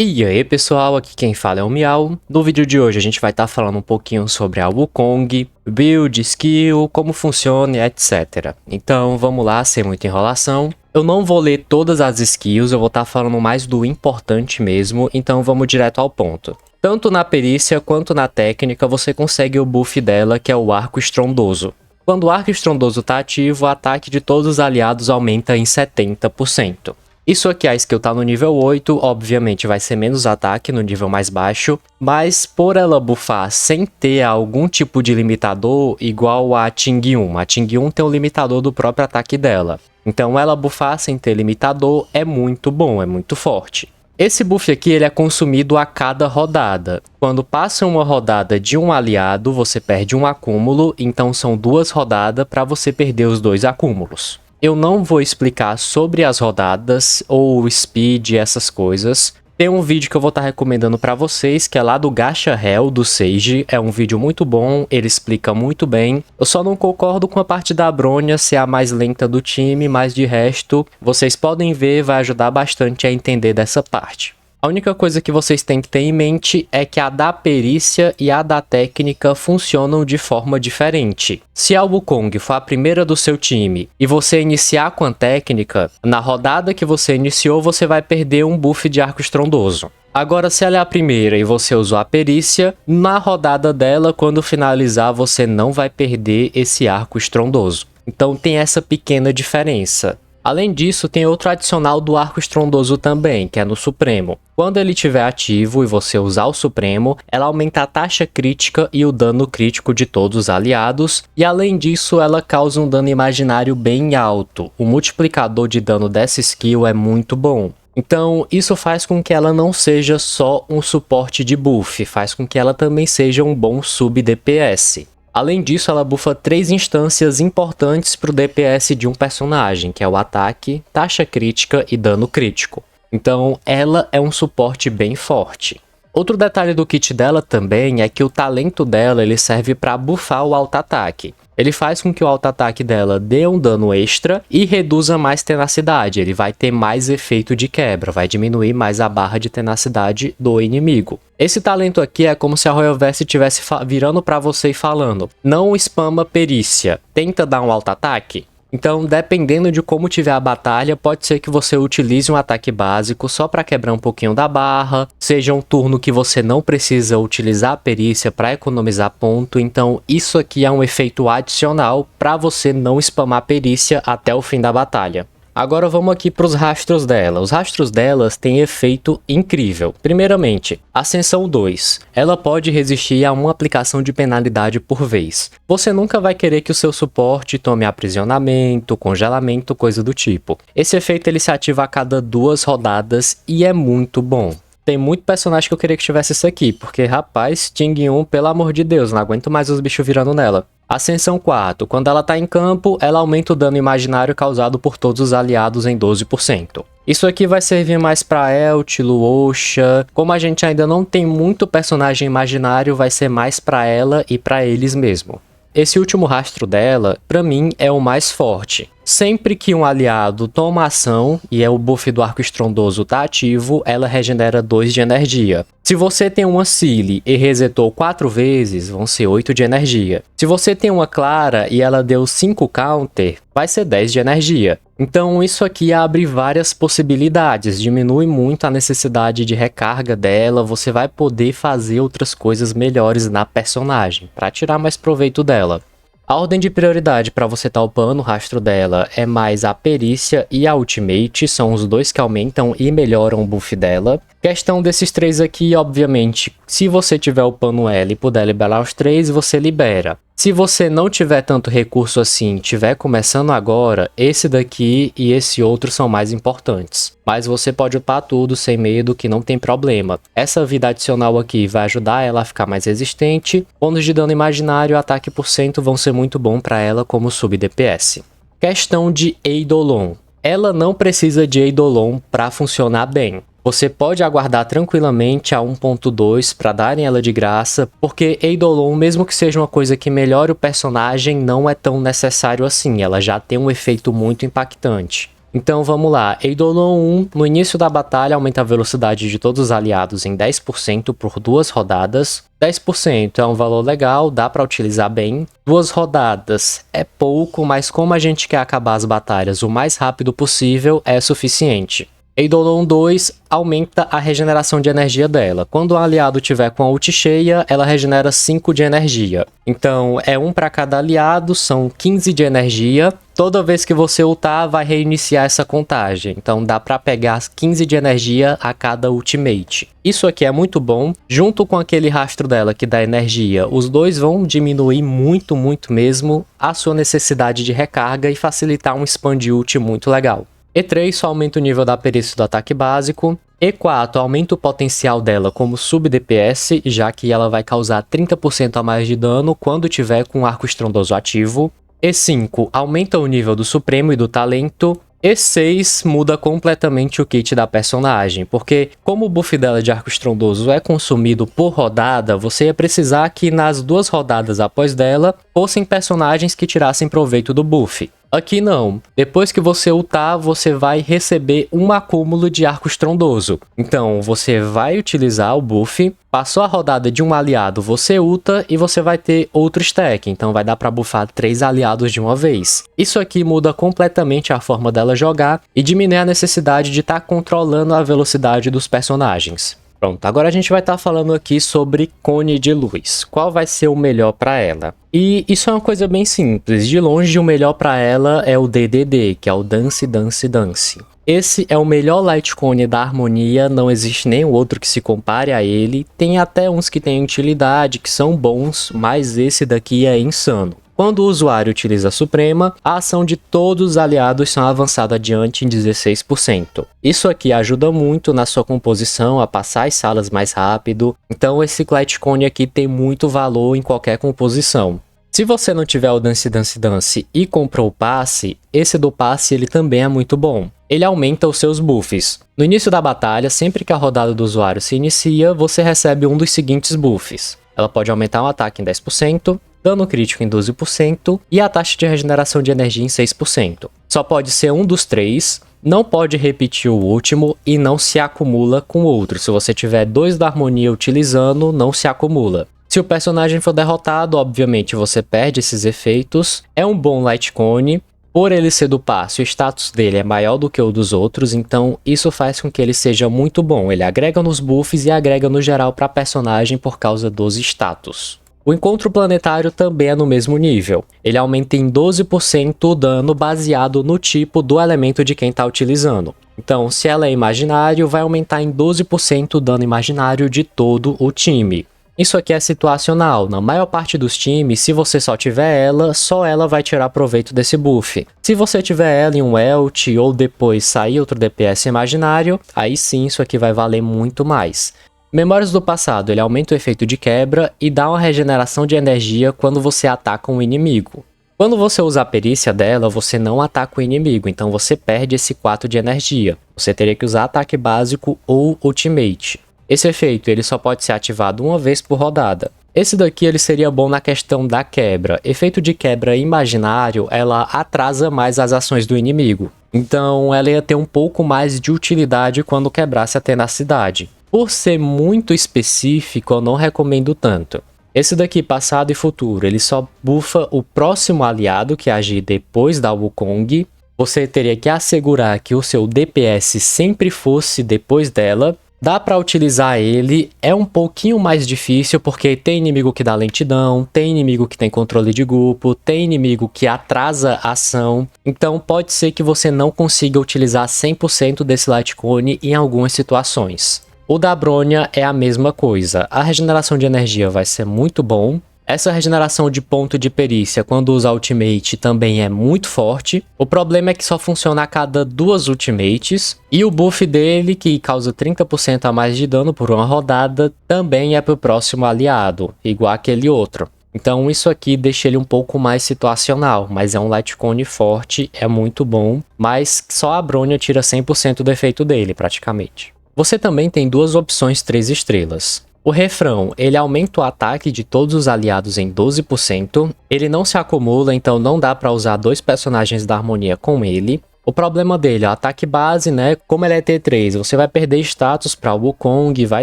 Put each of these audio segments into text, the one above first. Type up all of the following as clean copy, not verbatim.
E aí pessoal, aqui quem fala é o Miau. No vídeo de hoje a gente vai estar falando um pouquinho sobre a Wukong, build, skill, como funciona e etc. Então vamos lá, sem muita enrolação. Eu não vou ler todas as skills, eu vou estar falando mais do importante mesmo, então vamos direto ao ponto. Tanto na perícia quanto na técnica você consegue o buff dela, que é o Arco Estrondoso. Quando o Arco Estrondoso está ativo, o ataque de todos os aliados aumenta em 70%. Isso aqui, a skill tá no nível 8, obviamente vai ser menos ataque no nível mais baixo, mas por ela buffar sem ter algum tipo de limitador, igual a Ting 1. A Ting 1 tem um limitador do próprio ataque dela. Então ela buffar sem ter limitador é muito bom, é muito forte. Esse buff aqui ele é consumido a cada rodada. Quando passa uma rodada de um aliado, você perde um acúmulo, então são 2 rodadas para você perder os 2 acúmulos. Eu não vou explicar sobre as rodadas ou speed, essas coisas. Tem um vídeo que eu vou estar recomendando para vocês, que é lá do Gacha Hell, do Sage. É um vídeo muito bom, ele explica muito bem. Eu só não concordo com a parte da Bronya ser a mais lenta do time, mas de resto, vocês podem ver, vai ajudar bastante a entender dessa parte. A única coisa que vocês têm que ter em mente é que a da perícia e a da técnica funcionam de forma diferente. Se a Wukong for a primeira do seu time e você iniciar com a técnica, na rodada que você iniciou você vai perder um buff de Arco Estrondoso. Agora, se ela é a primeira e você usou a perícia, na rodada dela, quando finalizar, você não vai perder esse Arco Estrondoso. Então tem essa pequena diferença. Além disso, tem outro adicional do Arco Estrondoso também, que é no Supremo. Quando ele estiver ativo e você usar o Supremo, ela aumenta a taxa crítica e o dano crítico de todos os aliados, e além disso ela causa um dano imaginário bem alto. O multiplicador de dano dessa skill é muito bom. Então isso faz com que ela não seja só um suporte de buff, faz com que ela também seja um bom sub-DPS. Além disso, ela buffa 3 instâncias importantes para o DPS de um personagem, que é o ataque, taxa crítica e dano crítico. Então, ela é um suporte bem forte. Outro detalhe do kit dela também é que o talento dela ele serve para buffar o auto-ataque. Ele faz com que o auto-ataque dela dê um dano extra e reduza mais tenacidade. Ele vai ter mais efeito de quebra, vai diminuir mais a barra de tenacidade do inimigo. Esse talento aqui é como se a Royal Verse estivesse virando para você e falando: não spama perícia, tenta dar um auto-ataque. Então, dependendo de como tiver a batalha, pode ser que você utilize um ataque básico só para quebrar um pouquinho da barra, seja um turno que você não precisa utilizar a perícia para economizar ponto, então isso aqui é um efeito adicional para você não spamar a perícia até o fim da batalha. Agora vamos aqui para os rastros dela. Os rastros delas têm efeito incrível. Primeiramente, Ascensão 2. Ela pode resistir a uma aplicação de penalidade por vez. Você nunca vai querer que o seu suporte tome aprisionamento, congelamento, coisa do tipo. Esse efeito ele se ativa a cada 2 rodadas e é muito bom. Tem muito personagem que eu queria que tivesse isso aqui, porque rapaz, Ting 1, pelo amor de Deus, não aguento mais os bichos virando nela. Ascensão 4. Quando ela tá em campo, ela aumenta o dano imaginário causado por todos os aliados em 12%. Isso aqui vai servir mais pra Elt, Luosha. Como a gente ainda não tem muito personagem imaginário, vai ser mais pra ela e pra eles mesmo. Esse último rastro dela, pra mim, é o mais forte. Sempre que um aliado toma ação, e é o buff do Arco Estrondoso tá ativo, ela regenera 2 de energia. Se você tem uma Sealy e resetou 4 vezes, vão ser 8 de energia. Se você tem uma Clara e ela deu 5 counter, vai ser 10 de energia. Então isso aqui abre várias possibilidades, diminui muito a necessidade de recarga dela, você vai poder fazer outras coisas melhores na personagem, para tirar mais proveito dela. A ordem de prioridade para você estar upando o rastro dela é mais a perícia e a ultimate, são os dois que aumentam e melhoram o buff dela. Questão desses 3 aqui, obviamente, se você tiver upando ela e puder liberar os 3, você libera. Se você não tiver tanto recurso assim, tiver começando agora, esse daqui e esse outro são mais importantes. Mas você pode upar tudo sem medo, que não tem problema. Essa vida adicional aqui vai ajudar ela a ficar mais resistente. Bônus de dano imaginário e ataque por cento vão ser muito bom para ela como sub-DPS. Questão de Eidolon. Ela não precisa de Eidolon para funcionar bem. Você pode aguardar tranquilamente a 1.2 para darem ela de graça, porque Eidolon, mesmo que seja uma coisa que melhore o personagem, não é tão necessário assim, ela já tem um efeito muito impactante. Então vamos lá, Eidolon 1, no início da batalha aumenta a velocidade de todos os aliados em 10% por 2 rodadas. 10% é um valor legal, dá para utilizar bem. 2 rodadas é pouco, mas como a gente quer acabar as batalhas o mais rápido possível, é suficiente. Eidolon 2 aumenta a regeneração de energia dela. Quando o aliado tiver com a ult cheia, ela regenera 5 de energia. Então é 1 para cada aliado, são 15 de energia. Toda vez que você ultar, vai reiniciar essa contagem. Então dá para pegar 15 de energia a cada ultimate. Isso aqui é muito bom. Junto com aquele rastro dela que dá energia, os dois vão diminuir muito mesmo a sua necessidade de recarga e facilitar um expand ult muito legal. E3 só aumenta o nível da perícia do ataque básico. E4 aumenta o potencial dela como sub-DPS, já que ela vai causar 30% a mais de dano quando tiver com o arco estrondoso ativo. E5 aumenta o nível do Supremo e do talento. E6 muda completamente o kit da personagem, porque como o buff dela de arco estrondoso é consumido por rodada, você ia precisar que nas 2 rodadas após dela fossem personagens que tirassem proveito do buff. Aqui não. Depois que você ultar, você vai receber um acúmulo de arco estrondoso. Então, você vai utilizar o buff, passou a rodada de um aliado, você ulta e você vai ter outro stack. Então, vai dar pra buffar 3 aliados de uma vez. Isso aqui muda completamente a forma dela jogar e diminui a necessidade de estar controlando a velocidade dos personagens. Pronto, agora a gente vai estar falando aqui sobre cone de luz. Qual vai ser o melhor para ela? E isso é uma coisa bem simples. De longe, o melhor para ela é o DDD, que é o Dance, Dance, Dance. Esse é o melhor light cone da Harmonia, não existe nenhum outro que se compare a ele. Tem até uns que têm utilidade, que são bons, mas esse daqui é insano. Quando o usuário utiliza a Suprema, a ação de todos os aliados são avançada adiante em 16%. Isso aqui ajuda muito na sua composição a passar as salas mais rápido, então esse Light Cone aqui tem muito valor em qualquer composição. Se você não tiver o Dance Dance Dance e comprou o passe, esse do passe ele também é muito bom. Ele aumenta os seus buffs. No início da batalha, sempre que a rodada do usuário se inicia, você recebe um dos seguintes buffs. Ela pode aumentar um ataque em 10%, dano crítico em 12% e a taxa de regeneração de energia em 6%. Só pode ser um dos 3, não pode repetir o último e não se acumula com outro. Se você tiver 2 da Harmonia utilizando, não se acumula. Se o personagem for derrotado, obviamente você perde esses efeitos. É um bom Light Cone. Por ele ser do passe, o status dele é maior do que o dos outros, então isso faz com que ele seja muito bom. Ele agrega nos buffs e agrega no geral para a personagem por causa dos status. O encontro planetário também é no mesmo nível. Ele aumenta em 12% o dano baseado no tipo do elemento de quem está utilizando. Então, se ela é imaginário, vai aumentar em 12% o dano imaginário de todo o time. Isso aqui é situacional. Na maior parte dos times, se você só tiver ela, só ela vai tirar proveito desse buff. Se você tiver ela em um ult ou depois sair outro DPS imaginário, aí sim isso aqui vai valer muito mais. Memórias do passado, ele aumenta o efeito de quebra e dá uma regeneração de energia quando você ataca um inimigo. Quando você usa a perícia dela, você não ataca o inimigo, então você perde esse 4 de energia. Você teria que usar ataque básico ou ultimate. Esse efeito ele só pode ser ativado uma vez por rodada. Esse daqui ele seria bom na questão da quebra. Efeito de quebra imaginário, ela atrasa mais as ações do inimigo. Então ela ia ter um pouco mais de utilidade quando quebrasse a tenacidade. Por ser muito específico, eu não recomendo tanto. Esse daqui, passado e futuro, ele só buffa o próximo aliado que agir depois da Wukong. Você teria que assegurar que o seu DPS sempre fosse depois dela. Dá pra utilizar ele, é um pouquinho mais difícil porque tem inimigo que dá lentidão, tem inimigo que tem controle de grupo, tem inimigo que atrasa a ação, então pode ser que você não consiga utilizar 100% desse Light Cone em algumas situações. O da Bronya é a mesma coisa, a regeneração de energia vai ser muito bom. Essa regeneração de ponto de perícia quando usa Ultimate também é muito forte. O problema é que só funciona a cada 2 Ultimates. E o buff dele, que causa 30% a mais de dano por uma rodada, também é para o próximo aliado, igual aquele outro. Então isso aqui deixa ele um pouco mais situacional, mas é um Light Cone forte, é muito bom. Mas só a Bronya tira 100% do efeito dele, praticamente. Você também tem 2 opções 3 estrelas. O refrão, ele aumenta o ataque de todos os aliados em 12%, ele não se acumula, então não dá para usar 2 personagens da Harmonia com ele. O problema dele é o ataque base, né? Como ele é T3, você vai perder status para o Wukong, vai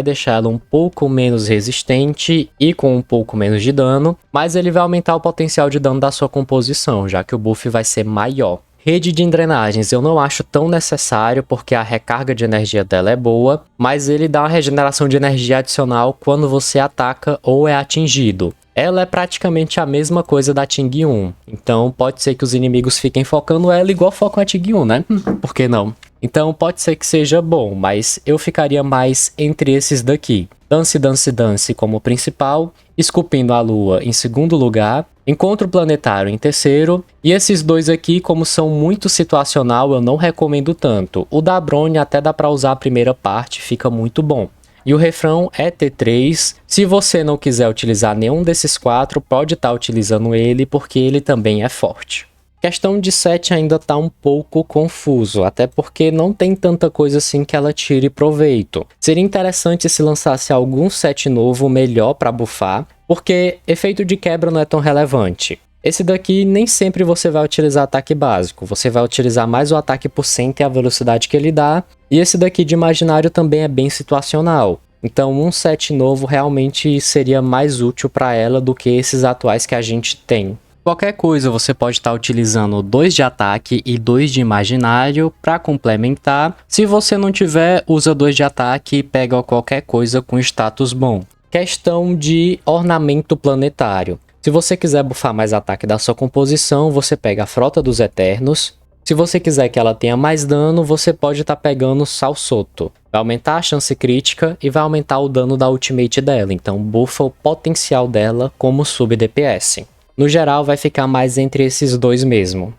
deixar ela um pouco menos resistente e com um pouco menos de dano, mas ele vai aumentar o potencial de dano da sua composição, já que o buff vai ser maior. Rede de engrenagens eu não acho tão necessário porque a recarga de energia dela é boa, mas ele dá uma regeneração de energia adicional quando você ataca ou é atingido. Ela é praticamente a mesma coisa da Ting 1, então pode ser que os inimigos fiquem focando ela igual focam a Ting 1, né? Por que não? Então pode ser que seja bom, mas eu ficaria mais entre esses daqui. Dance Dance Dance como principal, Esculpindo a Lua em segundo lugar, Encontro Planetário em terceiro, e esses dois aqui, como são muito situacional, eu não recomendo tanto. O da Brony até dá pra usar a primeira parte, fica muito bom. E o refrão é T3, se você não quiser utilizar nenhum desses quatro, pode estar utilizando ele, porque ele também é forte. Questão de set ainda tá um pouco confuso, até porque não tem tanta coisa assim que ela tire proveito. Seria interessante se lançasse algum set novo melhor para buffar, porque efeito de quebra não é tão relevante. Esse daqui nem sempre você vai utilizar ataque básico, você vai utilizar mais o ataque por cento e a velocidade que ele dá, e esse daqui de imaginário também é bem situacional. Então um set novo realmente seria mais útil para ela do que esses atuais que a gente tem. Qualquer coisa você pode estar utilizando 2 de ataque e 2 de imaginário para complementar. Se você não tiver, usa 2 de ataque e pega qualquer coisa com status bom. Questão de ornamento planetário. Se você quiser buffar mais ataque da sua composição, você pega a Frota dos Eternos. Se você quiser que ela tenha mais dano, você pode estar pegando Salsoto. Vai aumentar a chance crítica e vai aumentar o dano da ultimate dela, então buffa o potencial dela como sub DPS. No geral, vai ficar mais entre esses dois mesmo.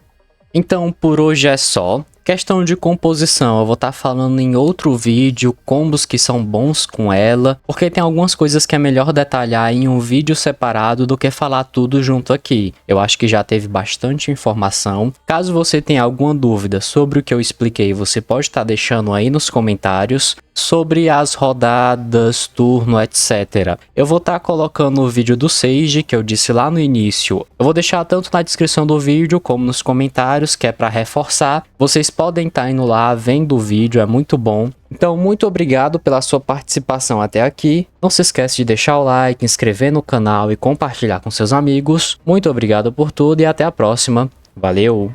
Então, por hoje é só. Questão de composição, eu vou estar falando em outro vídeo, combos que são bons com ela, porque tem algumas coisas que é melhor detalhar em um vídeo separado do que falar tudo junto aqui. Eu acho que já teve bastante informação. Caso você tenha alguma dúvida sobre o que eu expliquei, você pode estar deixando aí nos comentários. Sobre as rodadas, turno, etc. Eu vou estar colocando o vídeo do Sage, que eu disse lá no início. Eu vou deixar tanto na descrição do vídeo como nos comentários, que é para reforçar. Vocês podem estar indo lá, vendo o vídeo, é muito bom. Então, muito obrigado pela sua participação até aqui. Não se esquece de deixar o like, inscrever no canal e compartilhar com seus amigos. Muito obrigado por tudo e até a próxima. Valeu!